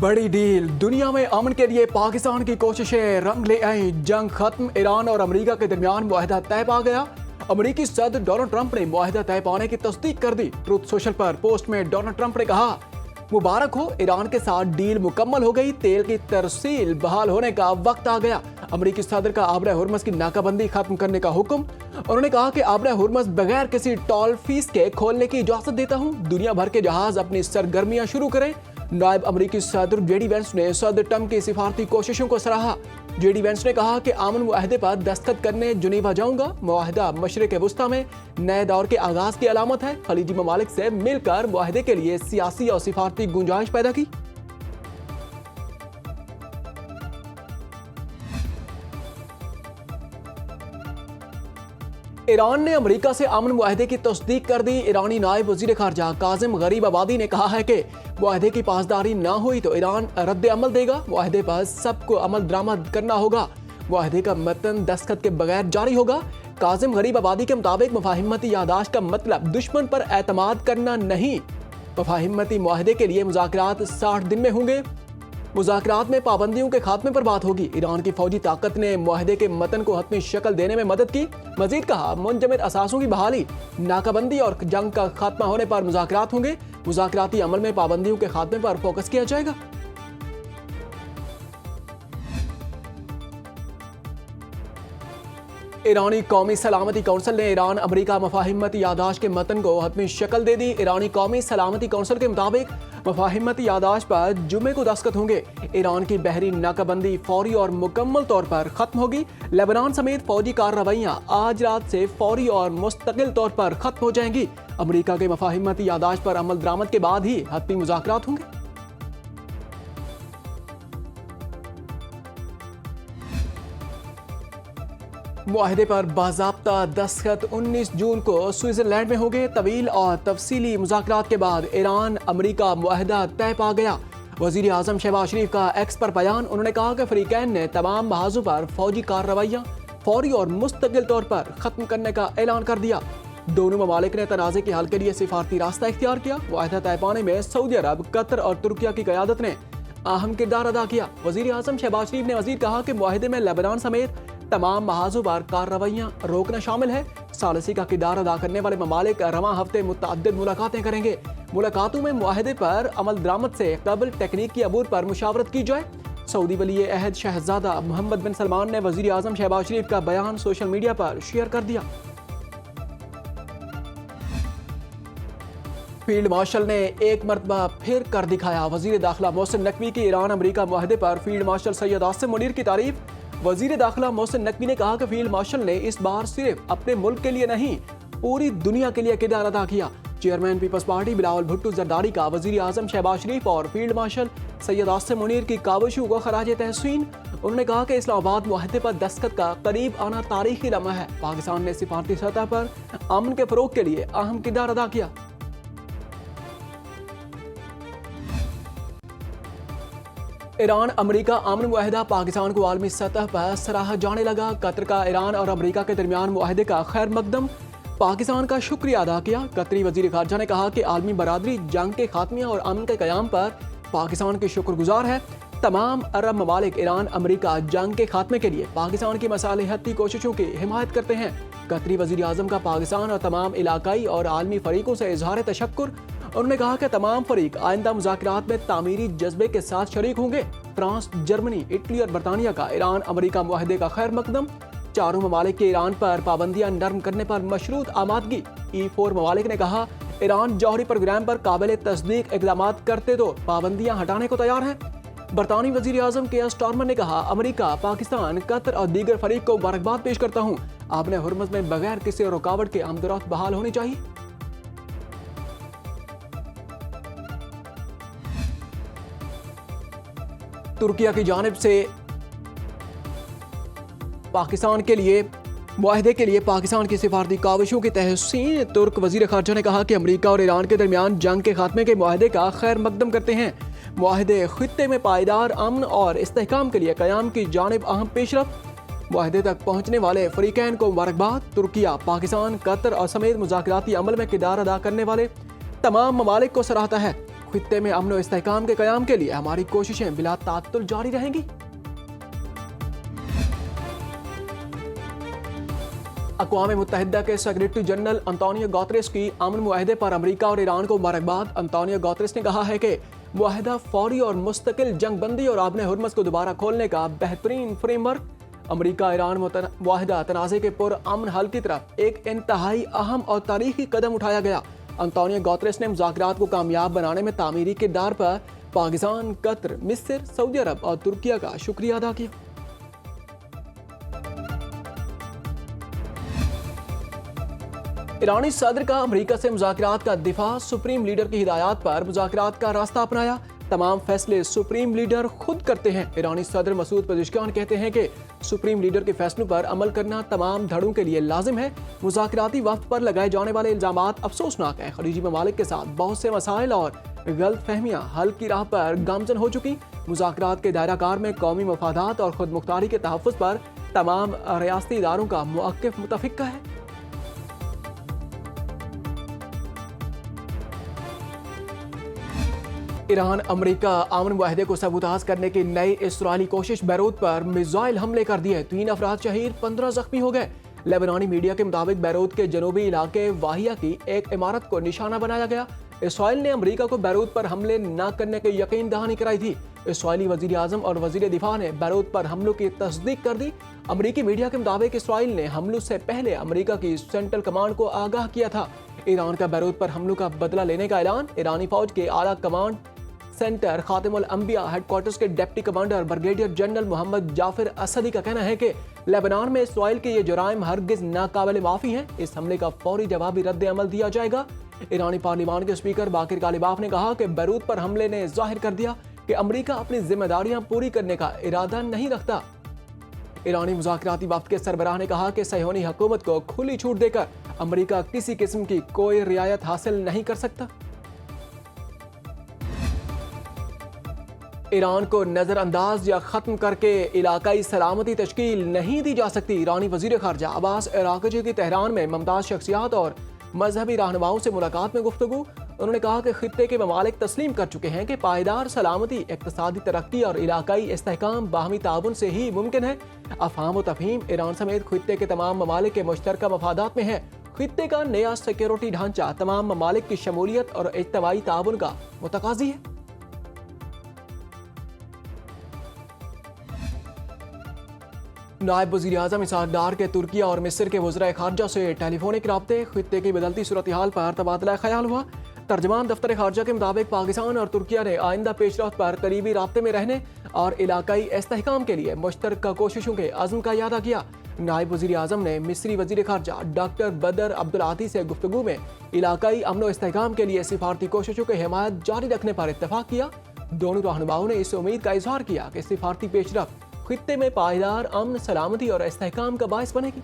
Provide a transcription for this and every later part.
बड़ी डील, दुनिया में अमन के लिए पाकिस्तान की कोशिशें रंग ले आई। जंग खत्म, ईरान और अमेरिका के दरमियान मुआहदा तय पा गया। अमेरिकी सदर डोनाल्ड ट्रंप ने मुआहदा तय पाने की तस्दीक कर दी। ट्रुथ सोशल पर पोस्ट में डोनाल्ड ट्रंप ने कहा, मुबारक हो, ईरान के साथ डील मुकम्मल हो गई, तेल की तरसील बहाल होने का वक्त आ गया। अमेरिकी सदर का आबरा हुर्मस की नाकाबंदी खत्म करने का हुक्म। उन्होंने कहा कि आबरा हुर्मस बगैर किसी टोल फीस के खोलने की इजाजत देता हूं। दुनिया भर के जहाज अपनी सरगर्मियां शुरू करें। नायब अमेरिकी सदर जेडी वेंस ने सदर ट्रंप की सिफारती कोशिशों को सराहा। जेडी वेंस ने कहा कि अमन मुआहदे पर दस्तखत करने जुनेवा जाऊंगा। मुआहदा मशरिक वुस्ता में नए दौर के आगाज की अलामत है। खलीजी ममालिक से मिलकर मुआहदे के लिए सियासी और सिफारती गुंजाइश पैदा की। ईरान ने अमेरिका से अमन मुआहदे की तस्दीक कर दी। ईरानी नायब वजीर खारजा काजिम गरीब आबादी ने कहा है कि मुआहदे की पासदारी न हुई तो ईरान रद्द अमल देगा। मुआहदे पर सबको अमल दरामद करना होगा। मुआहदे का मतन दस्तखत के बगैर जारी होगा। काजिम गरीब आबादी के मुताबिक मुफाहिमती यादाश्त का मतलब दुश्मन पर एतमाद करना नहीं। मुफाहिमती मुआहदे के लिए मुज़ाकरात 60 दिन में होंगे। मुज़ाकरात में पाबंदियों के खात्मे पर बात होगी। ईरान की फौजी ताकत ने मुआहदे के मतन को हतमी शक्ल देने में मदद की। मजीद कहा, मुंजमद असासों की बहाली, नाकाबंदी और जंग का खात्मा होने पर मुज़ाकरात होंगे। मुज़ाकराती अमल में पाबंदियों के खात्मे पर फोकस किया जाएगा। ईरानी कौमी सलामती कौंसिल ने ईरान अमेरिका मुफाहिमती यादाश्त के मतन को हतमी शक्ल दे दी। ईरानी कौमी सलामती कौंसिल के मुताबिक मुफाहिमती यादाश्त पर जुमे को दस्तखत होंगे। ईरान की बहरी नाकाबंदी फौरी और मुकम्मल तौर पर खत्म होगी। लेबनान समेत फौजी कार्रवाइयां आज रात से फौरी और मुस्तकिल तौर पर खत्म हो जाएंगी। अमेरिका के मुफाहिमती यादाश्त पर अमल दरामद के बाद ही हतमी मुज़ाकरात होंगे। मुआहदे पर बाज़ाब्ता दस्तखत 19 जून को स्विट्जरलैंड में होंगे। तवील और तफसीली मुज़ाकरात के बाद ईरान अमेरिका मुआहदा तय पा गया। वज़ीर आज़म शहबाज शरीफ का एक्स पर बयान। उन्होंने कहा कि फ़रीक़ैन ने तमाम महाज़ों पर फौजी कार्रवाइयाँ फौरी और मुस्तकिल तौर पर ख़त्म करने का ऐलान कर दिया। दोनों ममालिक ने तनाज़े के हल के लिए सिफारती रास्ता इख्तियार किया। मुआहदा तय पाने में सऊदी अरब, कतर और तुर्किया की क़यादत ने अहम किरदार अदा किया। वज़ीर आज़म शहबाज शरीफ ने मज़ीद कहा कि मुआहदे में लेबनान समेत तमाम महाजों पर कार्रवाइयाँ रोकना शामिल है। सालिसी का किरदार अदा करने वाले ममालिक रवां हफ्ते मुतअद्दिद मुलाकातें करेंगे। मुलाकातों में मुआहदे पर अमल दरामद से कबल टेक्निक की अबूर पर मुशावरत की जाए। सऊदी वली अहद शहजादा मोहम्मद बिन सलमान ने वज़ीर आज़म शहबाज शरीफ का बयान सोशल मीडिया पर शेयर कर दिया। फील्ड मार्शल ने एक मरतबा फिर कर दिखाया। वज़ीर दाखिला मोहसिन नकवी की ईरान अमेरिका मुआहदे पर फील्ड मार्शल सैयद आसिम मुनीर की तारीफ। वज़ीर दाखिला मोहसिन नकवी ने कहा कि फील्ड मार्शल ने इस बार सिर्फ अपने मुल्क के लिए नहीं, पूरी दुनिया के लिए किरदार अदा किया। चेयरमैन पीपल्स पार्टी बिलावल भुट्टो जरदारी का वज़ीर आज़म शहबाज शरीफ और फील्ड मार्शल सैयद आसिम मुनीर की काविशों को खराज तहसीन। उन्होंने कहा कि इस्लामाबाद मुआहदे पर दस्तखत का करीब आना तारीखी लम्हा है। पाकिस्तान ने सिफारती सतह पर अमन के फ़रोग के लिए अहम किरदार अदा किया। ईरान अमेरिका अमन मुआहदा पाकिस्तान को आलमी सतह पर सराहा जाने लगा। कतर का ईरान और अमेरिका के दरमियान मुआहदे का खैर मकदम, पाकिस्तान का शुक्रिया अदा किया। कतरी वजीर खारजा ने कहा कि आलमी बरादरी जंग के खात्मे और अमन के क़याम पर पाकिस्तान की शुक्रगुजार है। तमाम अरब ममालिक ईरान अमेरिका जंग के खात्मे के लिए पाकिस्तान की मसालिहती कोशिशों की हिमायत करते हैं। कतरी वजीर आज़म का पाकिस्तान और तमाम इलाकाई और आलमी फरीकों से इजहार तशक्कुर। उन्होंने कहा कि तमाम फरीक आइंदा मुज़ाकरात में तामीरी जज्बे के साथ शरीक होंगे। फ्रांस, जर्मनी, इटली और बरतानिया का ईरान अमेरिका मुआहदे का खैर मकदम। चारों ममालिक के ईरान पर पाबंदियां नरम करने पर मशरूत आमादगी। E4 ममालिक ने कहा, ईरान जौहरी प्रोग्राम पर काबिल तस्दीक इक़दाम करते तो पाबंदियां हटाने को तैयार है। बरतानी वज़ीर आज़म केयर स्टारमर ने कहा, अमेरिका, पाकिस्तान, कतर और दीगर फरीक को मुबारकबाद पेश करता हूँ। आपने हुर्मुज़ में बगैर किसी रुकावट के आमदोरफ्त बहाल होनी चाहिए। तुर्किया की जानिब से पाकिस्तान के लिए मुआहदे के लिए पाकिस्तान की सिफारती काविशों की तहसीन। तुर्क वजीर खारजा ने कहा कि अमेरिका और ईरान के दरमियान जंग के खात्मे के मुआहदे का खैर मकदम करते हैं। मुआहदे खित्ते में पायदार अमन और इस्तेहकाम के लिए क़याम की जानिब अहम पेशरफ। मुआहदे तक पहुँचने वाले फ़रीक़ैन को मुबारकबाद। तुर्किया, पाकिस्तान, कतर और समेत मुज़ाकराती अमल में किरदार अदा करने वाले तमाम ममालिक को सराहता है। खित्ते में अमन और इस्तेहकाम के क़याम के लिए हमारी कोशिशें बिला तात्तुल जारी रहेंगी। अक़वाम मुत्तहिदा के सेक्रेटरी जनरल अंतोनियो गुतेरेस की अमन मुआहदे पर अमरीका और ईरान को मुबारकबाद। अंतोनियो गुतेरेस ने कहा है कि मुआहदा फौरी और मुस्तकिल जंगबंदी और आबने हुर्मस को दोबारा खोलने का बेहतरीन फ्रेमवर्क, अमरीका ईरान मुआहदा तनाज़े के पुरअमन हल की तरफ एक इंतहाई अहम और तारीखी कदम उठाया गया। अंतोनियो गुतेरेस ने मुज़ाकरात को कामयाब बनाने में तामीरी किरदार पर पाकिस्तान, कतर, मिस्र, सऊदी अरब और तुर्किया का शुक्रिया अदा किया। ईरानी सदर का अमरीका से मुज़ाकरात का दिफा, सुप्रीम लीडर की हिदायत पर मुज़ाकरात का रास्ता अपनाया। तमाम फैसले सुप्रीम लीडर खुद करते हैं। ईरानी सदर मसूद पेज़ेश्कियान कहते हैं कि सुप्रीम लीडर के फैसलों पर अमल करना तमाम धड़ों के लिए लाजिम है। मुज़ाकराती वक्त पर लगाए जाने वाले इल्ज़ामात अफसोसनाक हैं। खलीजी ममालिक के साथ बहुत से मसाइल और गलत फहमियाँ हल की राह पर गामजन हो चुकी। मुज़ाकरात के दायरा कार में कौमी मफादात और खुद मुख्तारी के तहफ़्फ़ुज़ पर तमाम रियासती इदारों का मौक़िफ़ मुतफ़िक़ा है। ईरान अमरीका अमन मुआहदे को सबूताज करने की नई इसराइली कोशिश, बैरूत पर मिसाइल हमले कर दिए, 3 अफराद शहीद, 15 जख्मी हो गए। लेबनानी मीडिया के मुताबिक बैरूत के जनूबी इलाके वाहिया की एक इमारत को निशाना बनाया गया। इसराइल ने अमरीका को बैरूत पर हमले न करने की यकीन दहानी कराई थी। इसराइली वज़ीर आज़म और वज़ीर दिफा ने बैरूत पर हमलों की तस्दीक कर दी। अमरीकी मीडिया के मुताबिक इसराइल ने हमलों से पहले अमरीका की सेंट्रल कमांड को आगाह किया था। ईरान का बैरूत पर हमलों का बदला लेने का ऐलान। ईरानी फौज के आला कमांड सेंटर खातिमुल अंबिया हेडक्वार्टर्स के deputy commander brigadier general Mohammad Jafar Asadi का कहना है कि लेबनान में इसराइल के ये जुराइम हरगिज नाकाबिल माफ़ी हैं। इस हमले का फौरी जवाबी रद्द अमल दिया जाएगा। ईरानी पार्लिमान के स्पीकर बाकिर गालिबाफ ने कहा कि बैरूत पर हमले ने जाहिर कर दिया कि अमरीका अपनी जिम्मेदारियां पूरी करने का इरादा नहीं रखता। ईरानी मुज़ाकराती वफ़द के सरबराह ने कहा कि सह्योनी हुकूमत को खुली छूट देकर अमरीका किसी किस्म की कोई रियायत हासिल नहीं कर सकता। ईरान को नज़रअंदाज या ख़त्म करके इलाकाई सलामती तश्कील नहीं दी जा सकती। ईरानी वज़ीर ख़ारजा अब्बास अराग़ची की तेहरान में मुमताज़ शख्सियात और मजहबी रहनुमाओं से मुलाकात में गुफ्तगू। उन्होंने कहा कि खित्ते के ममालिक तस्लीम कर चुके हैं कि पायदार सलामती, इक़्तिसादी तरक्की और इलाकाई इस्तेहकाम बाहमी ताउन से ही मुमकिन है। अफ़हाम व तफ़हीम ईरान समेत खित्ते के तमाम ममालिक के मुश्तरका मफादात में है। खित्ते का नया सिक्योरिटी ढांचा तमाम ममालिक की शमूलियत और इज्तमाई ताउन का मुतकाज़ी है। नायब वज़ीर आज़म इसहाक़ डार के तुर्किया और मिस्र के वज़राए ख़ारजा से टेलीफोनिक राब्ते, खित्ते की बदलती सूरत हाल पर तबादला ख्याल हुआ। तर्जमान दफ्तर ख़ारजा के मुताबिक पाकिस्तान और तुर्किया ने आइंदा पेशरफ्त पर करीबी राब्ते में रहने और इलाकाई इस्तेहकाम के लिए मुश्तरका कोशिशों के अज़्म का इयादा किया। नायब वज़ीर आज़म ने मिस्री वज़ीर ख़ारजा डॉक्टर बदर अब्दुल आती से गुफ्तगू में इलाकाई अमन व इस्तेहकाम के लिए सिफारती कोशिशों की हिमायत जारी रखने पर इत्तफ़ाक़ किया। दोनों रहनुमाओं ने इस उम्मीद का इज़हार किया कि सिफारती पेशरफ्त खित्ते में पायदार अमन, सलामती और इस्तेहकाम का बाइस बनेगी।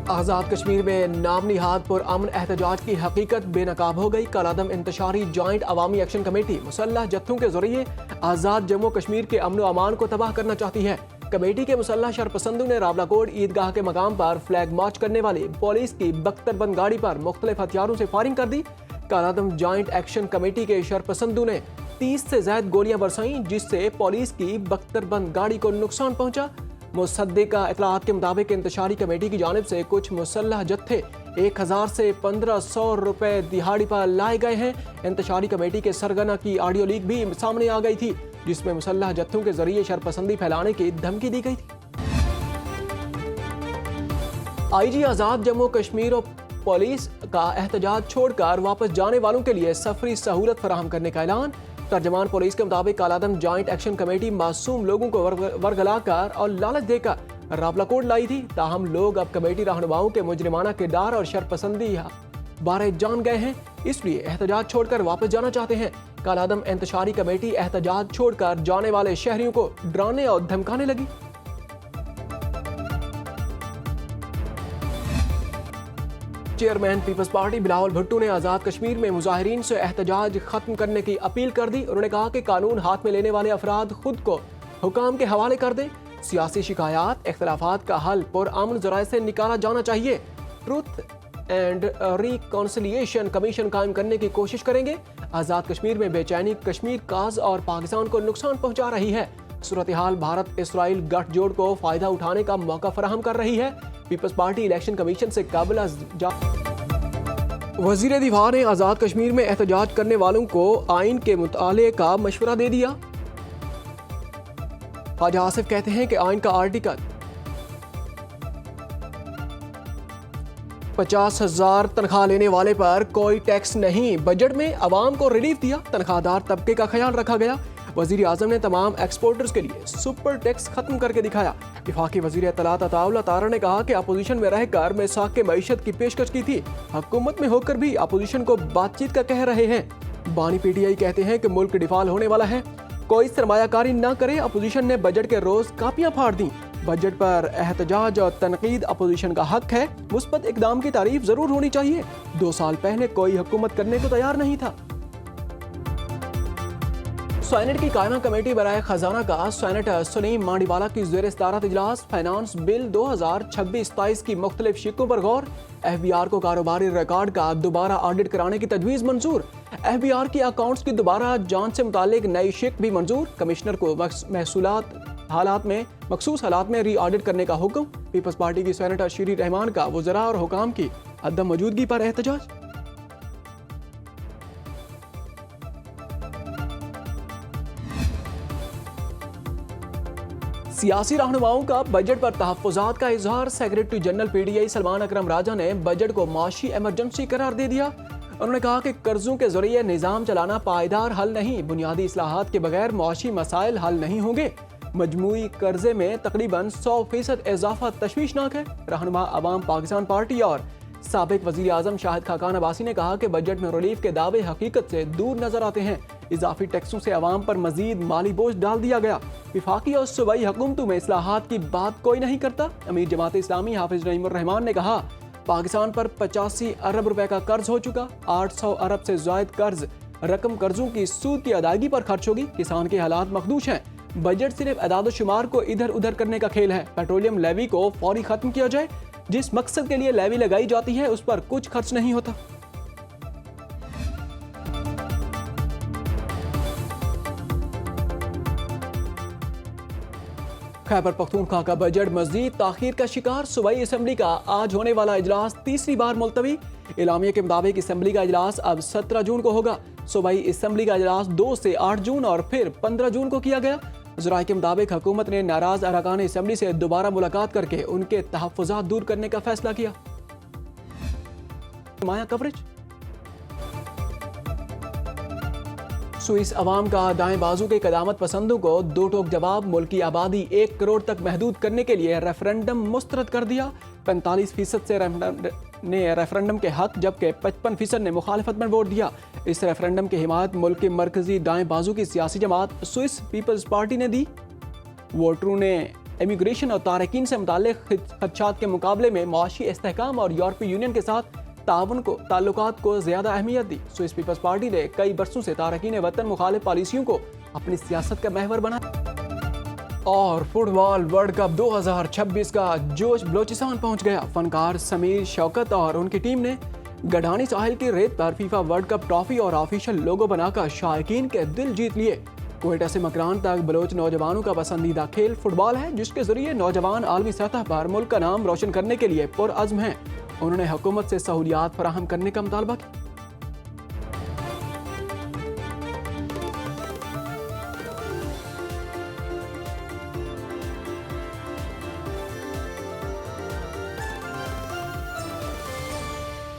आज़ाद कश्मीर में नाम निहाद पुरअमन एहतजाज की हकीकत बेनकाब हो गई। कलादम इंतशारी जॉइंट अवामी एक्शन कमेटी मुसल्लह जत्थों के जरिए आज़ाद जम्मू कश्मीर के अमन व अमान को तबाह करना चाहती है। कमेटी के मुसल्लह शरपसंदों ने रावलाकोट ईदगाह के मकाम पर फ्लैग मार्च करने वाली पुलिस की बख्तरबंद गाड़ी पर मुख्तलिफ हथियारों से फायरिंग कर दी। कालादम जॉइंट एक्शन कमेटी के शरपसंदों ने 30 से ज्यादा गोलियां बरसाईं, जिससे पुलिस की बख्तरबंद गाड़ी को नुकसान पहुंचा। मुसद्दिका इतलात के मुताबिक इंतशारी कमेटी की जानिब से कुछ मुसल्लह जत्थे 1000 से 1500 रुपए दिहाड़ी पर लाए गए हैं। इंतशारी कमेटी के सरगना की ऑडियो लीक भी सामने आ गई थी, जिसमें मुसल्लह जत्थों के जरिए शरपसंदी फैलाने की धमकी दी गई थी। आईजी आज़ाद जम्मू कश्मीर और पुलिस का एहतजाज छोड़कर वापस जाने वालों के लिए सफरी सहूलत फराहम करने का ऐलान। तर्जमान पुलिस के मुताबिक कालादम जॉइंट एक्शन कमेटी मासूम लोगों को वर्गलाकर और लालच देकर रावलाकोट लाई थी। ताहम लोग अब कमेटी रहनुमाओं के मुजरिमाना किरदार और शरपसंदी बारे जान गए हैं, इसलिए एहतजाज छोड़कर वापस जाना चाहते हैं। कालादम इंतशारी कमेटी एहतजाज छोड़कर जाने वाले शहरियों को डराने और धमकाने लगी। चेयरमैन पीपल्स पार्टी बिलावल भुट्टो ने आज़ाद कश्मीर में मुजाहिरीन से एहतजाज खत्म करने की अपील कर दी। उन्होंने कहा कि कानून हाथ में लेने वाले अफराद खुद को हुकाम के हवाले कर दें। सियासी शिकायत इख्तलाफात का हल पुरअमन ज़राए से निकाला जाना चाहिए। ट्रुथ एंड रिकॉन्सिलिएशन कमीशन कायम करने की कोशिश करेंगे। आज़ाद कश्मीर में बेचैनी कश्मीर काज और पाकिस्तान को नुकसान पहुंचा रही है। सूरत हाल भारत इसराइल गठजोड़ को फायदा उठाने का मौका फराहम कर रही है। पीपल्स पार्टी इलेक्शन कमीशन से काबिल वज़ीर दिफा ने आज़ाद कश्मीर में एहतजाज करने वालों को आइन के मुताले का मशवरा दे दिया। ख्वाजा आसिफ कहते हैं कि आइन का आर्टिकल 50,000 तनख्वाह लेने वाले पर कोई टैक्स नहीं। बजट में अवाम को रिलीफ दिया। तनख्वाहदार तबके का ख्याल रखा गया। वज़ीर आज़म ने तमाम एक्सपोर्टर्स के लिए सुपर टैक्स खत्म करके दिखाया। वफाकी वज़ीर इत्तलात अताउल्लाह तारा ने कहा कि अपोजिशन में रहकर मिसाक मईशत की पेशकश की थी। हुकूमत में होकर भी अपोजिशन को बातचीत का कह रहे हैं। बानी PTI कहते हैं कि मुल्क डिफॉल्ट होने वाला है, कोई सरमायाकारी न करे। अपोजिशन ने बजट के रोज कापियां फाड़ दी। बजट पर एहतजाज और तनकीद अपोजिशन का हक है। मुस्बत इकदाम की तारीफ जरूर होनी चाहिए। 2 साल पहले कोई हुकूमत करने को तैयार नहीं था। सेनेट की कायमा कमेटी बराए खजाना का सेनेटर सुनीम मांडीवाला की ज़ेर सदारत इजलास। फाइनेंस बिल 2026-27 की मुख्तलिफ शिकों पर गौर। FBR को कारोबारी रिकॉर्ड का दोबारा ऑडिट कराने की तजवीज़ मंजूर। FBR की अकाउंट्स की दोबारा जांच से मुतालिक नई शिक भी मंजूर। कमिश्नर को मखसूस हालात में री ऑडिट करने का हुक्म। पीपल्स पार्टी की सेनेटर शीरी रहमान का वज़रा और हुकाम की अदम मौजूदगी पर एहतजाज। सियासी रहनुमाओं का बजट पर तहफ़्फ़ुज़ात का इजहार। सेक्रेटरी जनरल PTI सलमान अकरम राजा ने बजट को माशी इमरजेंसी करार दे दिया। उन्होंने कहा कि कर्जों के जरिए निज़ाम चलाना पायदार हल नहीं। बुनियादी इस्लाहात के बगैर मुआशी मसाइल हल नहीं होंगे। मजमूई कर्जे में तकरीबन 100% इजाफा तशवीशनाक है। रहनुमा अवाम पाकिस्तान पार्टी और साबिक वज़ीर आज़म शाहिद खाकान अब्बासी ने कहा कि बजट में रिलीफ के दावे हकीकत से दूर नजर आते हैं। इजाफी टैक्सों से अवाम पर मजीद माली बोझ डाल दिया गया। विफाकी और सूबाई हुकूमतों में इस्लाहात की बात कोई नहीं करता। अमीर जमात इस्लामी हाफिज नईमुर रहमान ने कहा पाकिस्तान पर 85 अरब रुपए का कर्ज हो चुका। 800 अरब से ज़ायद कर्ज रकम कर्जों की सूद की अदायगी पर खर्च होगी। किसान के हालात मखदूश हैं। बजट सिर्फ अदाद शुमार को इधर उधर करने का खेल है। पेट्रोलियम लेवी को फौरी खत्म किया जाए। जिस मकसद के लिए लेवी लगाई जाती है उस पर कुछ खर्च नहीं होता। खैबर पख्तूनख्वा का बजट मजीद ताखीर का शिकार। सूबाई असम्बली का आज होने वाला इजलास तीसरी बार मुलतवी। इलामिया के मुताबिक असम्बली का इजलास अब 17 जून को होगा। सूबाई असम्बली का इजलास 2 से 8 जून और फिर 15 जून को किया गया। ज़राए के मुताबिक हुकूमत ने नाराज अरकान असम्बली से दोबारा मुलाकात करके उनके तहफ़्फ़ुज़ात दूर करने का फैसला किया। माया कवरेज। स्विस अवाम का दाएं बाजू के क़दामत पसंदों को दो टोक जवाब। मुल्की आबादी 1 करोड़ तक महदूद करने के लिए रेफरेंडम मुस्तरद कर दिया। 45% से रेफरेंडम के हक जबकि 55% ने मुखालिफत में वोट दिया। इस रेफरेंडम की हिमायत मुल्क के मरकजी दाएं बाजू की सियासी जमात स्विस पीपल्स पार्टी ने दी। वोटरों ने इमिग्रेशन और तारकीन से मुताल्लिक़ खदशात के मुकाबले में मुआशी इस्तेहकाम और यूरोपीय यूनियन के साथ ताल्लुकात को ज़्यादा अहमियत दी। स्विस पीपल्स पार्टी ने कई बरसों से तारकीन वतन मुखालिफ पॉलिसियों को अपनी सियासत का महवर बनाया। और फुटबॉल वर्ल्ड कप 2026 का जोश बलोचिस्तान पहुंच गया। फनकार समीर शौकत और उनकी टीम ने गढ़ानी साहिल की रेत पर फीफा वर्ल्ड कप ट्रॉफी और ऑफिशियल लोगो बनाकर शायकीन के दिल जीत लिए। क्वेटा से मकरान तक बलोच नौजवानों का पसंदीदा खेल फुटबॉल है, जिसके जरिए नौजवान आलमी सतह पर मुल्क का नाम रोशन करने के लिए पुरअज़्म हैं। उन्होंने हुकूमत से सहूलियात फराहम करने का मुतालबा किया।